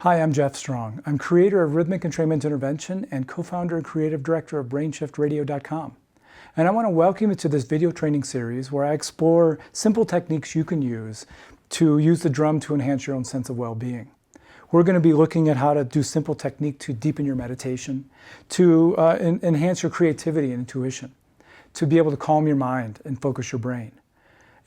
Hi, I'm Jeff Strong. I'm creator of Rhythmic Entrainment Intervention and co-founder and creative director of BrainShiftRadio.com. And I want to welcome you to this video training series where I explore simple techniques you can use to use the drum to enhance your own sense of well-being. We're going to be looking at how to do simple technique to deepen your meditation, to enhance your creativity and intuition, to be able to calm your mind and focus your brain.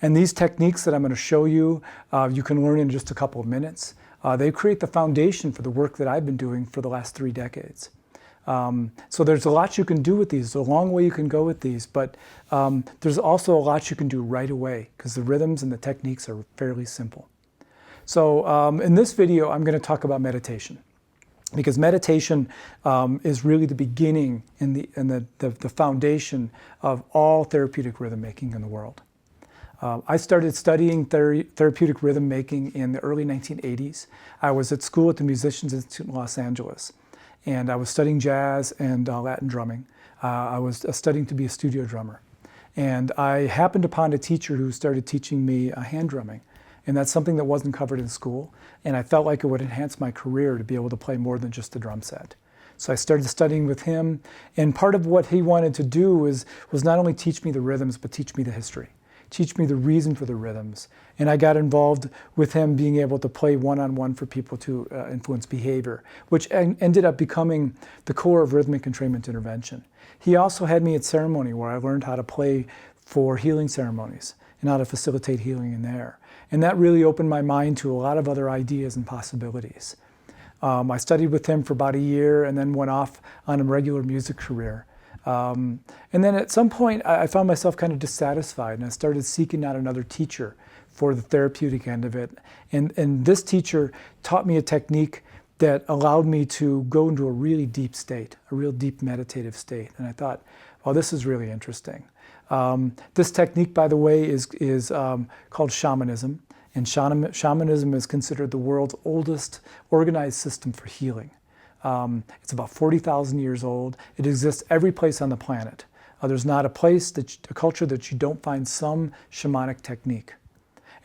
And these techniques that I'm going to show you, you can learn in just a couple of minutes. They create the foundation for the work that I've been doing for the last 3 decades. So there's a lot you can do with these. There's a long way you can go with these, but there's also a lot you can do right away because the rhythms and the techniques are fairly simple. So in this video, I'm going to talk about meditation because meditation is really the beginning and the foundation of all therapeutic rhythm making in the world. I started studying therapeutic rhythm making in the early 1980s. I was at school at the Musicians Institute in Los Angeles, and I was studying jazz and Latin drumming. I was studying to be a studio drummer. And I happened upon a teacher who started teaching me hand drumming, and that's something that wasn't covered in school, and I felt like it would enhance my career to be able to play more than just the drum set. So I started studying with him, and part of what he wanted to do was not only teach me the rhythms, but teach me the history. Teach me the reason for the rhythms. And I got involved with him being able to play one-on-one for people to influence behavior, which ended up becoming the core of rhythmic entrainment intervention. He also had me at ceremony where I learned how to play for healing ceremonies and how to facilitate healing in there. And that really opened my mind to a lot of other ideas and possibilities. I studied with him for about a year and then went off on a regular music career. And then at some point, I found myself kind of dissatisfied, and I started seeking out another teacher for the therapeutic end of it. And this teacher taught me a technique that allowed me to go into a really deep state, a real deep meditative state. And I thought, oh, this is really interesting. This technique, by the way, is called shamanism. And shamanism is considered the world's oldest organized system for healing. It's about 40,000 years old. It exists every place on the planet. There's not a place, a culture that you don't find some shamanic technique.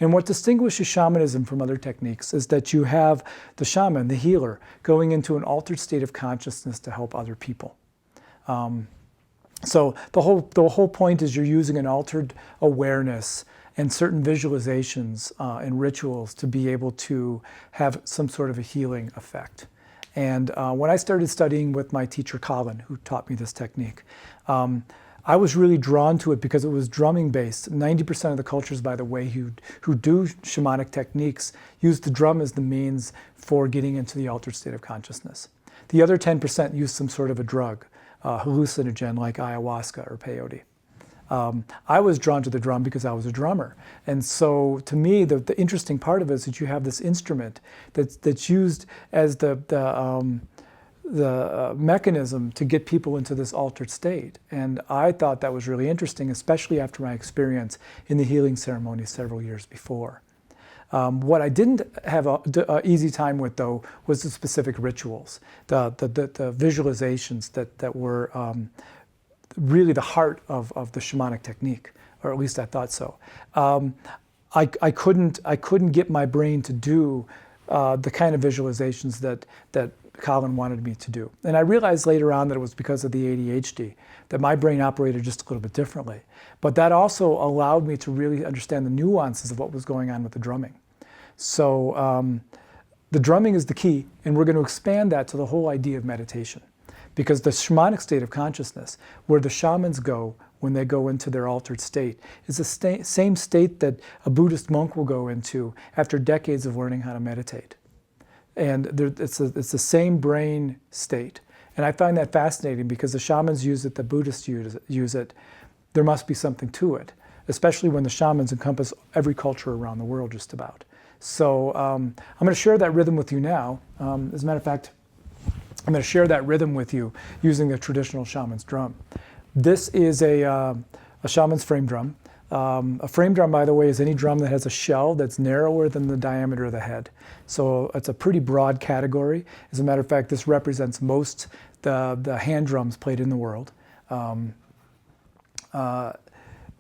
And what distinguishes shamanism from other techniques is that you have the shaman, the healer, going into an altered state of consciousness to help other people. So the whole point is you're using an altered awareness and certain visualizations and rituals to be able to have some sort of a healing effect. And when I started studying with my teacher, Colin, who taught me this technique, I was really drawn to it because it was drumming based. 90% of the cultures, by the way, who do shamanic techniques use the drum as the means for getting into the altered state of consciousness. The other 10% use some sort of a drug, hallucinogen like ayahuasca or peyote. I was drawn to the drum because I was a drummer. And so to me, the interesting part of it is that you have this instrument that's used as the mechanism to get people into this altered state. And I thought that was really interesting, especially after my experience in the healing ceremony several years before. What I didn't have an easy time with, though, was the specific rituals, the visualizations that were really the heart of the shamanic technique, or at least I thought so. I couldn't get my brain to do the kind of visualizations that Colin wanted me to do. And I realized later on that it was because of the ADHD, that my brain operated just a little bit differently. But that also allowed me to really understand the nuances of what was going on with the drumming. So the drumming is the key, and we're going to expand that to the whole idea of meditation. Because the shamanic state of consciousness, where the shamans go when they go into their altered state, is the same state that a Buddhist monk will go into after decades of learning how to meditate. And it's the same brain state. And I find that fascinating because the shamans use it, the Buddhists use it. There must be something to it, especially when the shamans encompass every culture around the world just about. So I'm going to share that rhythm with you now. As a matter of fact, I'm going to share that rhythm with you using the traditional shaman's drum. This is a shaman's frame drum. A frame drum, by the way, is any drum that has a shell that's narrower than the diameter of the head. So it's a pretty broad category. As a matter of fact, this represents most the hand drums played in the world.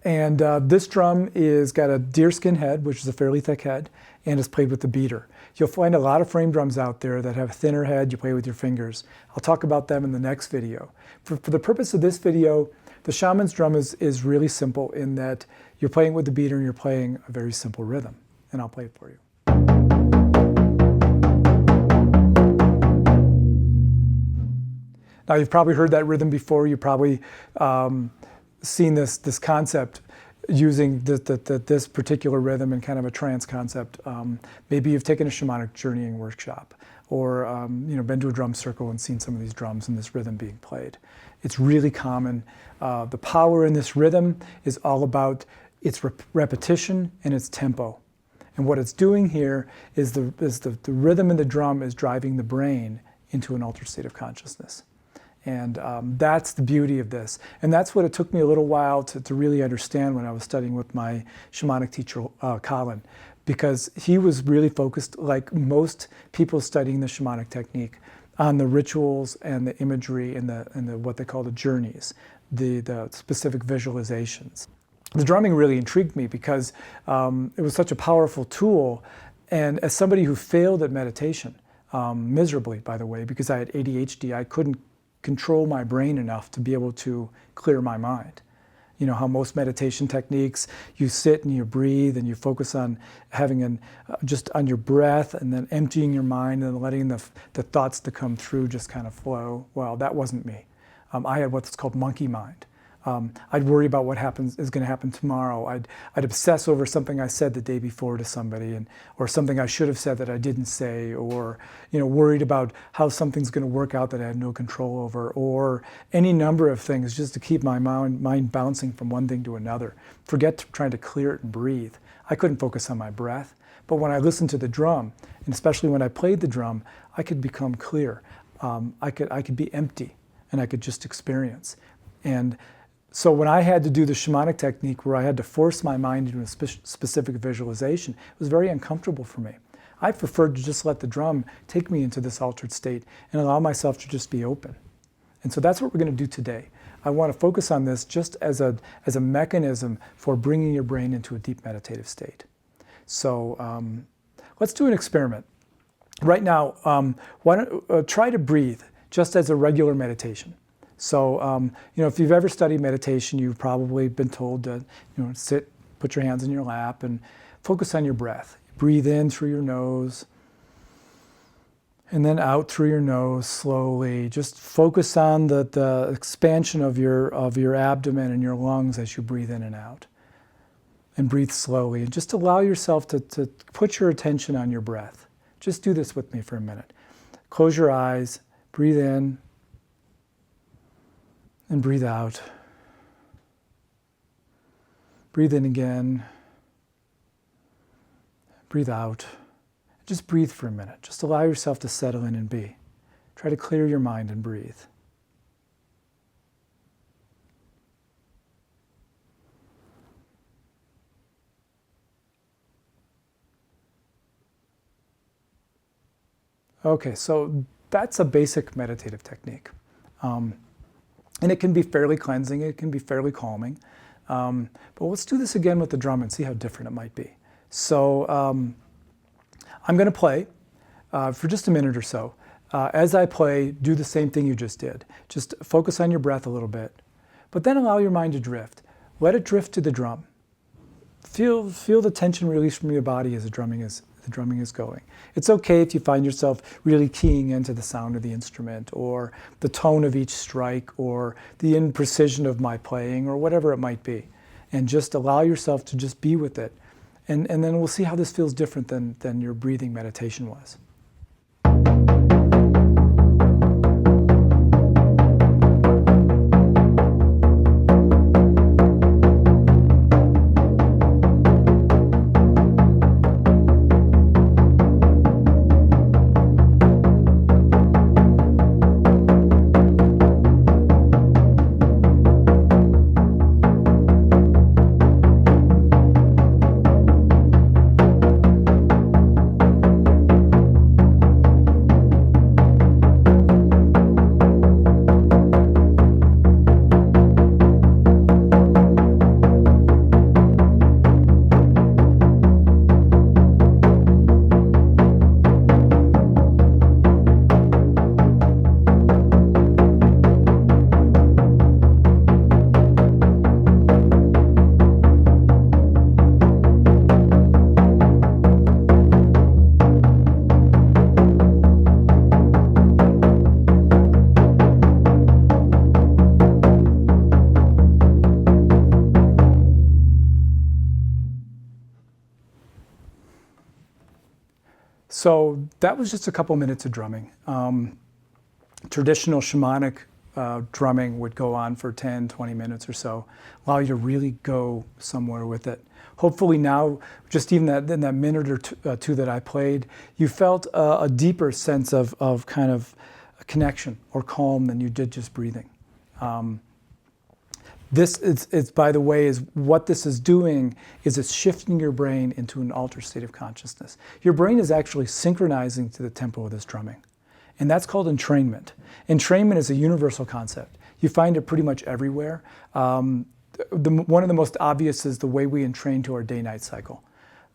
This drum got a deerskin head, which is a fairly thick head, and is played with the beater. You'll find a lot of frame drums out there that have a thinner head, you play with your fingers. I'll talk about them in the next video. For the purpose of this video, the shaman's drum is really simple in that you're playing with the beater and you're playing a very simple rhythm. And I'll play it for you. Now you've probably heard that rhythm before. You've probably seen this concept using this particular rhythm in kind of a trance concept. Maybe you've taken a shamanic journeying workshop, or been to a drum circle and seen some of these drums and this rhythm being played. It's really common. The power in this rhythm is all about its repetition and its tempo. And what it's doing here is the rhythm in the drum is driving the brain into an altered state of consciousness. And that's the beauty of this. And that's what it took me a little while to really understand when I was studying with my shamanic teacher, Colin, because he was really focused, like most people studying the shamanic technique, on the rituals and the imagery and the what they call the journeys, the specific visualizations. The drumming really intrigued me because it was such a powerful tool. And as somebody who failed at meditation, miserably, by the way, because I had ADHD, I couldn't control my brain enough to be able to clear my mind. You know how most meditation techniques, you sit and you breathe and you focus on having just on your breath and then emptying your mind and letting the thoughts that come through just kind of flow. Well, that wasn't me. I had what's called monkey mind. I'd worry about what is going to happen tomorrow. I'd obsess over something I said the day before to somebody, or something I should have said that I didn't say, or worried about how something's going to work out that I had no control over, or any number of things just to keep my mind bouncing from one thing to another. Forget trying to clear it and breathe. I couldn't focus on my breath. But when I listened to the drum, and especially when I played the drum, I could become clear. I could be empty, and I could just experience. And so when I had to do the shamanic technique where I had to force my mind into a specific visualization, it was very uncomfortable for me. I preferred to just let the drum take me into this altered state and allow myself to just be open. And so that's what we're going to do today. I want to focus on this just as a mechanism for bringing your brain into a deep meditative state. So let's do an experiment. Right now, why don't try to breathe just as a regular meditation. So, if you've ever studied meditation, you've probably been told to, sit, put your hands in your lap, and focus on your breath. Breathe in through your nose, and then out through your nose slowly. Just focus on the expansion of your abdomen and your lungs as you breathe in and out. And breathe slowly, and just allow yourself to put your attention on your breath. Just do this with me for a minute. Close your eyes, breathe in, and breathe out. Breathe in again. Breathe out. Just breathe for a minute. Just allow yourself to settle in and be. Try to clear your mind and breathe. Okay, so that's a basic meditative technique. And it can be fairly cleansing, it can be fairly calming. But let's do this again with the drum and see how different it might be. So I'm going to play for just a minute or so. As I play, do the same thing you just did. Just focus on your breath a little bit, but then allow your mind to drift. Let it drift to the drum. Feel the tension release from your body as the drumming is going. It's okay if you find yourself really keying into the sound of the instrument, or the tone of each strike, or the imprecision of my playing, or whatever it might be. And just allow yourself to just be with it. And then we'll see how this feels different than your breathing meditation was. So that was just a couple minutes of drumming. Traditional shamanic drumming would go on for 10, 20 minutes or so, allow you to really go somewhere with it. Hopefully now, just even in that minute or two that I played, you felt a deeper sense of kind of a connection or calm than you did just breathing. This is, by the way, is what this is doing is it's shifting your brain into an altered state of consciousness. Your brain is actually synchronizing to the tempo of this drumming. And that's called entrainment. Entrainment is a universal concept. You find it pretty much everywhere. One of the most obvious is the way we entrain to our day-night cycle.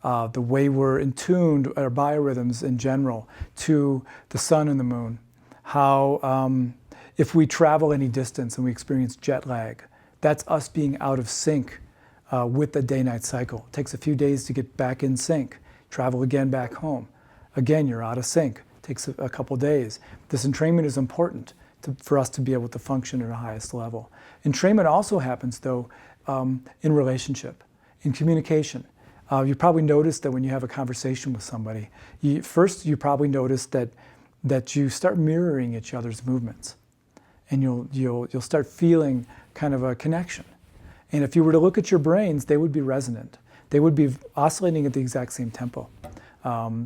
The way we're in tune, our biorhythms in general, to the sun and the moon. How if we travel any distance and we experience jet lag, that's us being out of sync with the day-night cycle. It takes a few days to get back in sync. Travel again back home. Again, you're out of sync. Takes a couple days. This entrainment is important for us to be able to function at a highest level. Entrainment also happens, though, in relationship, in communication. You probably noticed that when you have a conversation with somebody, first you probably notice that you start mirroring each other's movements, and you'll start feeling kind of a connection. And if you were to look at your brains, they would be resonant. They would be oscillating at the exact same tempo.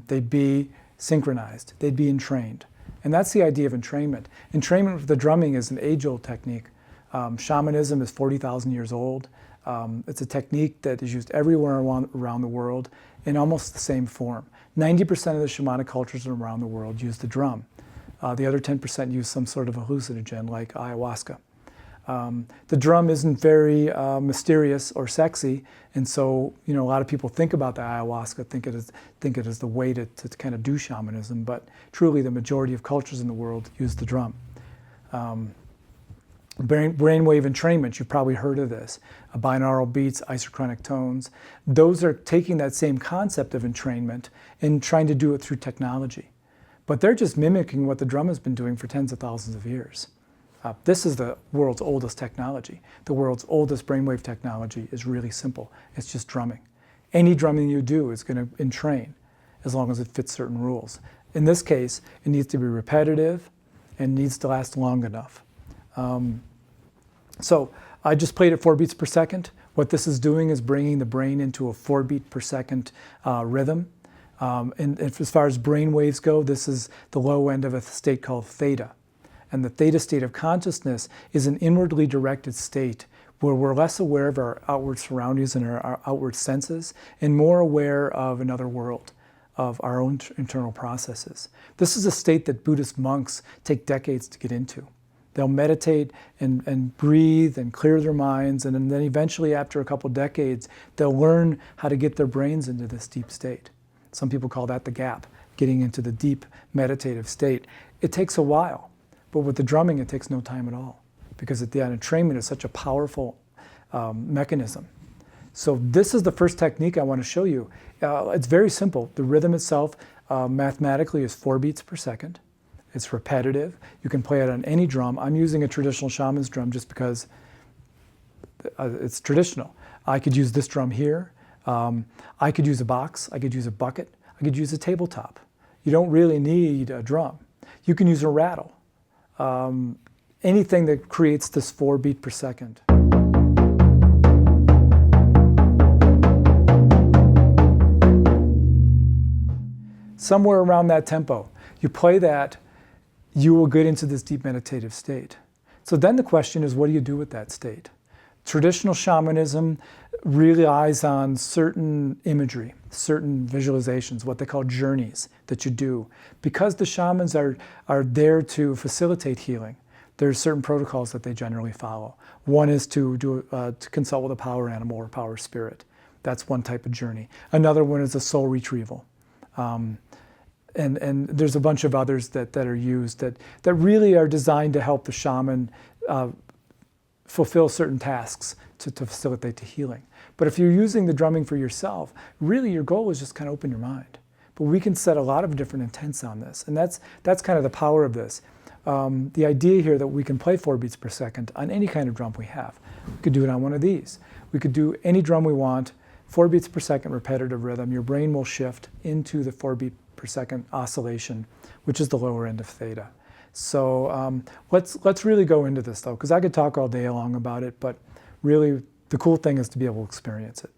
They'd be synchronized, they'd be entrained. And that's the idea of entrainment. Entrainment with the drumming is an age-old technique. Shamanism is 40,000 years old. It's a technique that is used everywhere around the world in almost the same form. 90% of the shamanic cultures around the world use the drum. The other 10% use some sort of hallucinogen like ayahuasca. The drum isn't very mysterious or sexy, and so a lot of people think about the ayahuasca, think it is the way to kind of do shamanism, but truly the majority of cultures in the world use the drum. Brainwave entrainment, you've probably heard of this. Binaural beats, isochronic tones. Those are taking that same concept of entrainment and trying to do it through technology. But they're just mimicking what the drum has been doing for tens of thousands of years. This is the world's oldest technology. The world's oldest brainwave technology is really simple. It's just drumming. Any drumming you do is going to entrain as long as it fits certain rules. In this case, it needs to be repetitive and needs to last long enough. So I just played at 4 beats per second. What this is doing is bringing the brain into a 4 beat per second rhythm. And as far as brain waves go, this is the low end of a state called theta. And the theta state of consciousness is an inwardly directed state where we're less aware of our outward surroundings and our outward senses and more aware of another world, of our own internal processes. This is a state that Buddhist monks take decades to get into. They'll meditate and breathe and clear their minds, and then eventually, after a couple decades, they'll learn how to get their brains into this deep state. Some people call that the gap, getting into the deep meditative state. It takes a while. But with the drumming, it takes no time at all because the entrainment is such a powerful mechanism. So this is the first technique I want to show you. It's very simple. The rhythm itself mathematically is 4 beats per second. It's repetitive. You can play it on any drum. I'm using a traditional shaman's drum just because it's traditional. I could use this drum here. I could use a box. I could use a bucket. I could use a tabletop. You don't really need a drum. You can use a rattle. Anything that creates this 4 beat per second. Somewhere around that tempo. You play that, you will get into this deep meditative state. So then the question is, what do you do with that state? Traditional shamanism relies on certain imagery, certain visualizations, what they call journeys that you do. Because the shamans are there to facilitate healing, there's certain protocols that they generally follow. One is to consult with a power animal or power spirit. That's one type of journey. Another one is a soul retrieval. And there's a bunch of others that are used that really are designed to help the shaman fulfill certain tasks to facilitate the healing. But if you're using the drumming for yourself, really your goal is just kind of open your mind. But we can set a lot of different intents on this, and that's kind of the power of this. The idea here that we can play 4 beats per second on any kind of drum we have. We could do it on one of these. We could do any drum we want, 4 beats per second repetitive rhythm. Your brain will shift into the 4 beat per per second oscillation, which is the lower end of theta. So let's really go into this though, because I could talk all day long about it, but really the cool thing is to be able to experience it.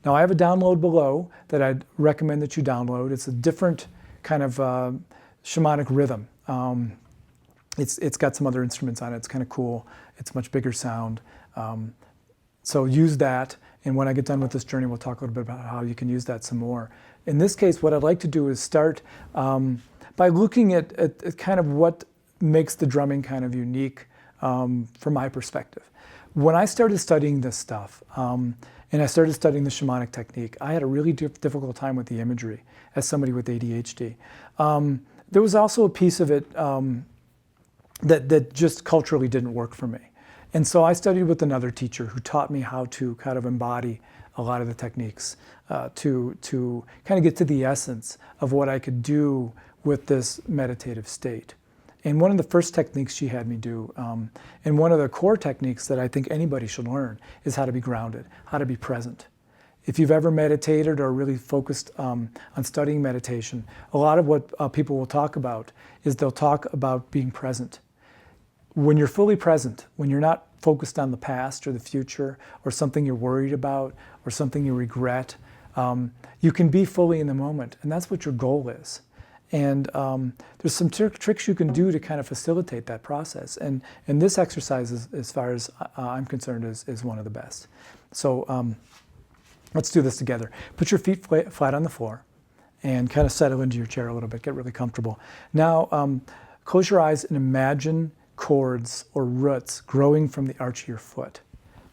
Now I have a download below that I'd recommend that you download. It's a different kind of shamanic rhythm. It's got some other instruments on it. It's kind of cool. It's much bigger sound. So use that, and when I get done with this journey, we'll talk a little bit about how you can use that some more. In this case, what I'd like to do is start by looking at kind of what makes the drumming kind of unique from my perspective. When I started studying this stuff, and I started studying the shamanic technique, I had a really difficult time with the imagery as somebody with ADHD. There was also a piece of it that just culturally didn't work for me. And so I studied with another teacher who taught me how to kind of embody a lot of the techniques to kind of get to the essence of what I could do with this meditative state. And one of the first techniques she had me do, and one of the core techniques that I think anybody should learn, is how to be grounded, how to be present. If you've ever meditated or really focused on studying meditation, a lot of what people will talk about is they'll talk about being present. When you're fully present, when you're not focused on the past or the future or something you're worried about or something you regret, you can be fully in the moment, and that's what your goal is. And there's some tricks you can do to kind of facilitate that process. And this exercise, as far as I'm concerned, is one of the best. So let's do this together. Put your feet flat on the floor and kind of settle into your chair a little bit. Get really comfortable. Now, close your eyes and imagine cords or roots growing from the arch of your foot,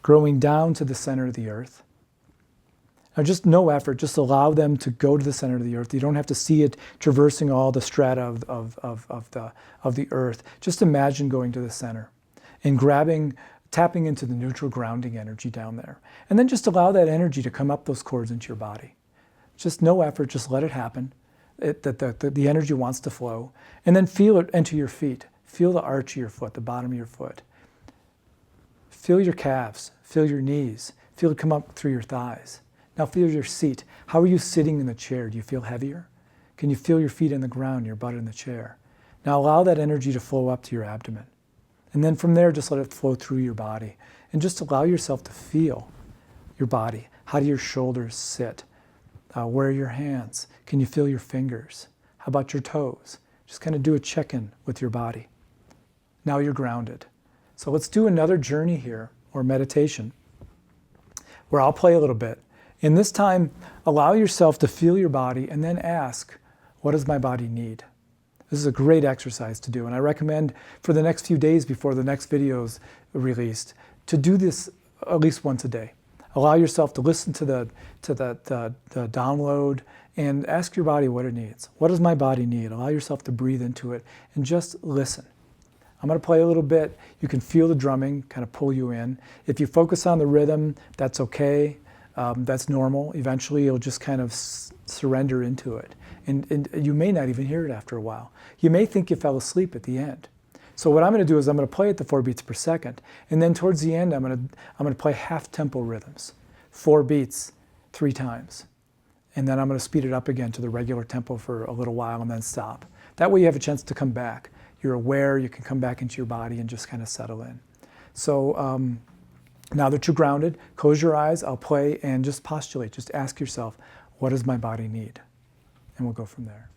growing down to the center of the earth. Now just no effort, just allow them to go to the center of the earth. You don't have to see it traversing all the strata of the earth. Just imagine going to the center and tapping into the neutral grounding energy down there. And then just allow that energy to come up those cords into your body. Just no effort, just let it happen. The energy wants to flow. And then feel it enter your feet. Feel the arch of your foot, the bottom of your foot. Feel your calves, feel your knees, feel it come up through your thighs. Now feel your seat. How are you sitting in the chair? Do you feel heavier? Can you feel your feet in the ground, your butt in the chair? Now allow that energy to flow up to your abdomen. And then from there, just let it flow through your body. And just allow yourself to feel your body. How do your shoulders sit? Where are your hands? Can you feel your fingers? How about your toes? Just kind of do a check-in with your body. Now you're grounded. So let's do another journey here, or meditation, where I'll play a little bit. And this time, allow yourself to feel your body and then ask, what does my body need? This is a great exercise to do, and I recommend for the next few days before the next video is released to do this at least once a day. Allow yourself to listen to the download and ask your body what it needs. What does my body need? Allow yourself to breathe into it and just listen. I'm going to play a little bit. You can feel the drumming kind of pull you in. If you focus on the rhythm, that's okay. That's normal. Eventually, you'll just kind of surrender into it. And you may not even hear it after a while. You may think you fell asleep at the end. So what I'm going to do is I'm going to play at the 4 beats per second. And then towards the end, I'm going to play half-tempo rhythms. 4 beats, 3 times. And then I'm going to speed it up again to the regular tempo for a little while and then stop. That way you have a chance to come back. You're aware, you can come back into your body and just kind of settle in. So now that you're grounded, close your eyes, I'll play and just postulate. Just ask yourself, what does my body need? And we'll go from there.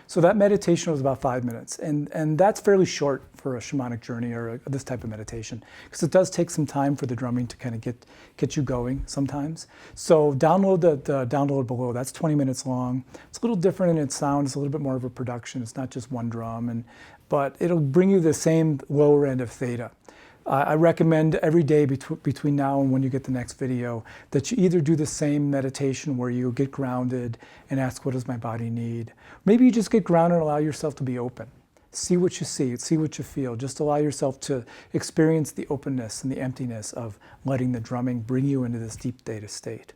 So that meditation was about 5 minutes, and that's fairly short for a shamanic journey or this type of meditation, because it does take some time for the drumming to kind of get you going sometimes. So download the download below. That's 20 minutes long. It's a little different in its sound. It's a little bit more of a production. It's not just one drum, but it'll bring you the same lower end of theta. I recommend every day between now and when you get the next video that you either do the same meditation where you get grounded and ask, what does my body need? Maybe you just get grounded and allow yourself to be open. See what you see what you feel. Just allow yourself to experience the openness and the emptiness of letting the drumming bring you into this deep theta state.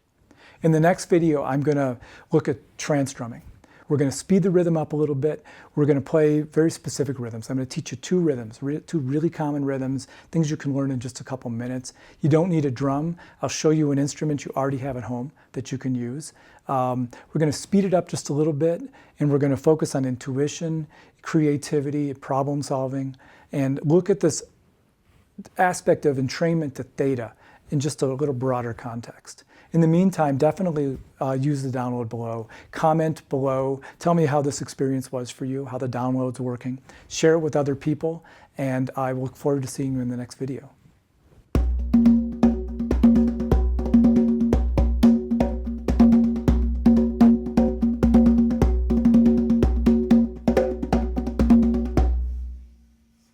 In the next video, I'm going to look at trance drumming. We're going to speed the rhythm up a little bit. We're going to play very specific rhythms. I'm going to teach you two rhythms, two really common rhythms, things you can learn in just a couple minutes. You don't need a drum. I'll show you an instrument you already have at home that you can use. We're going to speed it up just a little bit, and we're going to focus on intuition, creativity, problem solving, and look at this aspect of entrainment to theta in just a little broader context. In the meantime, definitely use the download below. Comment below. Tell me how this experience was for you, how the download's working. Share it with other people, and I look forward to seeing you in the next video.